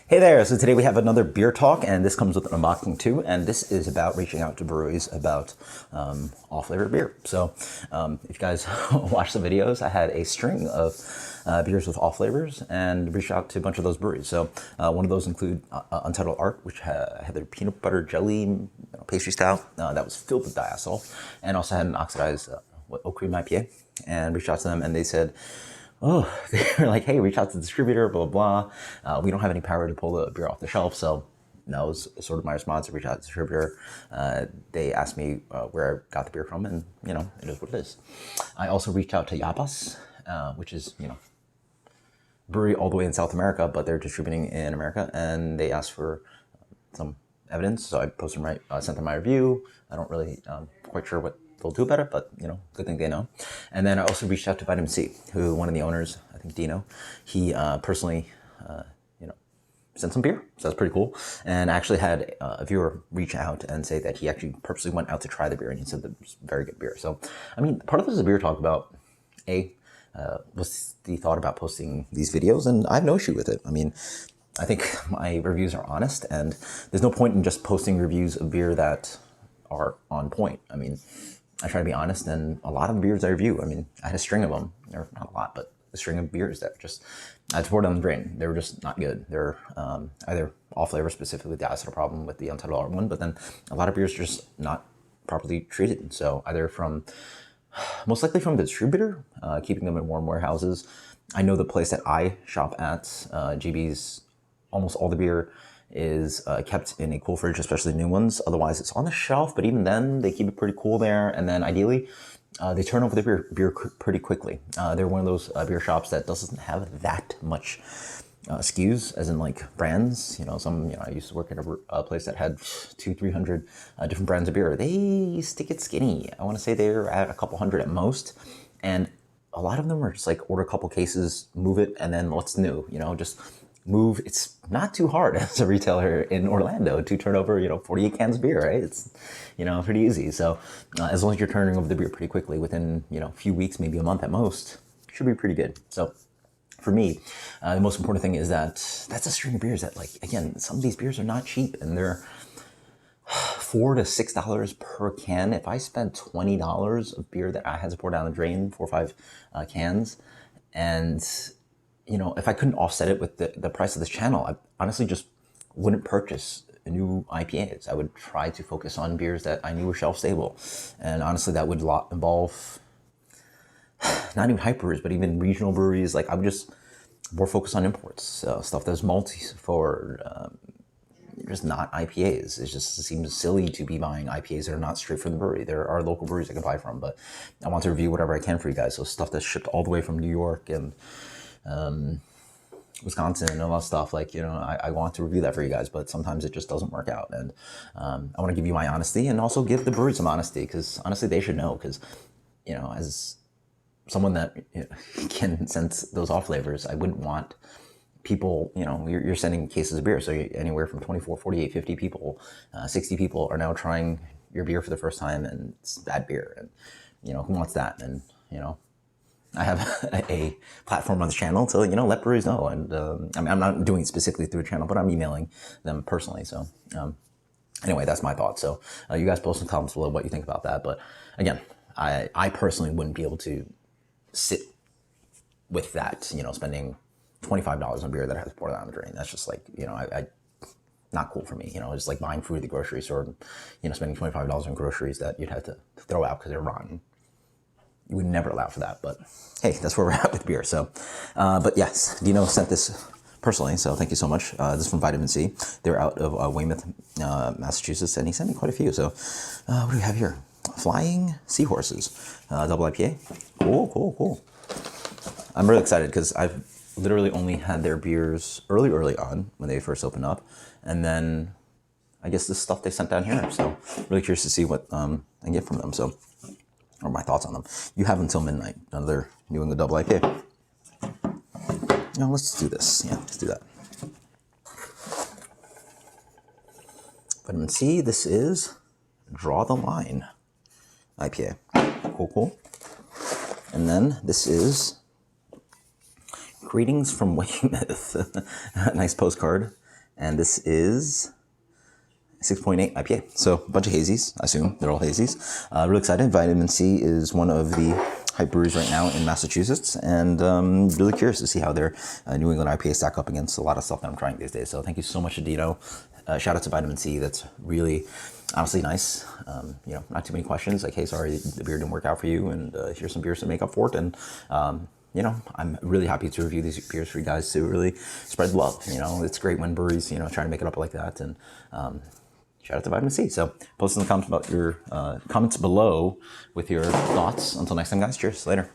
Hey there, so today we have another beer talk, and this comes with an unboxing too, and this is about reaching out to breweries about off-flavor beer. So if you guys watch the videos, I had a string of beers with off-flavors and reached out to a bunch of those breweries. So one of those include Untitled Art, which had their peanut butter jelly pastry stout that was filled with diacetyl, and also had an oxidized oat cream IPA, and reached out to them, and they said, oh, they were like, hey, reach out to the distributor, blah, blah, blah. We don't have any power to pull the beer off the shelf. So that was sort of my response to reach out to the distributor. They asked me where I got the beer from, and, it is what it is. I also reached out to Yapas, which is, brewery all the way in South America, but they're distributing in America, and they asked for some evidence. So I sent them my review. I don't really quite sure what they'll do about it, but good thing they know. And then I also reached out to Vitamin C, who one of the owners, I think Dino, he personally sent some beer, so that's pretty cool. And I actually had a viewer reach out and say that he actually purposely went out to try the beer, and he said that it was very good beer. So I mean, part of this is a beer talk about what's the thought about posting these videos, and I have no issue with it. I mean, I think my reviews are honest, and there's no point in just posting reviews of beer that are on point. I mean, I try to be honest, and a lot of the beers I review, I mean, I had a string of them, or not a lot, but a string of beers that just, I poured down the drain. They were just not good. They're either off flavor, specifically the acid problem with the Untitled Art one, but then a lot of beers are just not properly treated. So either most likely from the distributor, keeping them in warm warehouses. I know the place that I shop at, GB's, almost all the beer is kept in a cool fridge, especially new ones. Otherwise, it's on the shelf, but even then, they keep it pretty cool there. And then ideally, they turn over the beer pretty quickly. They're one of those beer shops that doesn't have that much SKUs, as in like brands. I used to work at a place that had 200-300 different brands of beer. They stick it skinny. I want to say they're at a couple hundred at most. And a lot of them are just like order a couple cases, move it, and then what's new, just move. It's not too hard as a retailer in Orlando to turn over, 48 cans of beer, right? It's, pretty easy. So as long as you're turning over the beer pretty quickly within, a few weeks, maybe a month at most, should be pretty good. So for me, the most important thing is that that's a string of beers that, like, again, some of these beers are not cheap, and they're $4 to $6 per can. If I spent $20 of beer that I had to pour down the drain, 4 or 5 cans, and if I couldn't offset it with the price of this channel, I honestly just wouldn't purchase new IPAs. I would try to focus on beers that I knew were shelf stable. And honestly, that would involve not even hyper breweries, but even regional breweries. Like, I would just more focus on imports, stuff that's multi-forward, just not IPAs. It seems silly to be buying IPAs that are not straight from the brewery. There are local breweries I can buy from, but I want to review whatever I can for you guys. So stuff that's shipped all the way from New York and Wisconsin and all that stuff, I want to review that for you guys, but sometimes it just doesn't work out. And I want to give you my honesty, and also give the brewery some honesty, because honestly, they should know, because, as someone that can sense those off flavors, I wouldn't want people, you're sending cases of beer. So anywhere from 24, 48, 50 people, 60 people are now trying your beer for the first time, and it's bad beer. And, who wants that? And, I have a platform on this channel to, let breweries know. And I'm not doing it specifically through a channel, but I'm emailing them personally. So anyway, that's my thoughts. So you guys post in comments below what you think about that. But again, I personally wouldn't be able to sit with that, spending $25 on beer that I have to pour down the drain. That's just like, I not cool for me. It's like buying food at the grocery store, spending $25 on groceries that you'd have to throw out because they're rotten. You would never allow for that, but hey, that's where we're at with beer. So, but yes, Dino sent this personally, so thank you so much. This is from Vitamin C. They're out of Weymouth, Massachusetts, and he sent me quite a few. So, what do we have here? Flying Seahorses, double IPA. Cool. I'm really excited because I've literally only had their beers early on when they first opened up, and then I guess this stuff they sent down here. So, really curious to see what I get from them. So, or my thoughts on them. You have until midnight. Another New England double IPA. Now let's do this. Yeah, let's do that. Vitamin C. This is Draw the Line IPA. Cool. And then this is Greetings from Weymouth. Nice postcard. And this is 6.8 IPA. So a bunch of hazies, I assume. They're all hazies. Really excited. Vitamin C is one of the hype breweries right now in Massachusetts, and really curious to see how their New England IPA stack up against a lot of stuff that I'm trying these days. So thank you so much, Adito. Shout out to Vitamin C. That's really, honestly nice. You know, not too many questions. Like, hey, sorry, the beer didn't work out for you, and here's some beers to make up for it. And you know, I'm really happy to review these beers for you guys to really spread the love. You know, it's great when breweries, you know, try to make it up like that. And shout out to Vitamin C. So post in the comments about your comments below with your thoughts. Until next time, guys. Cheers. Later.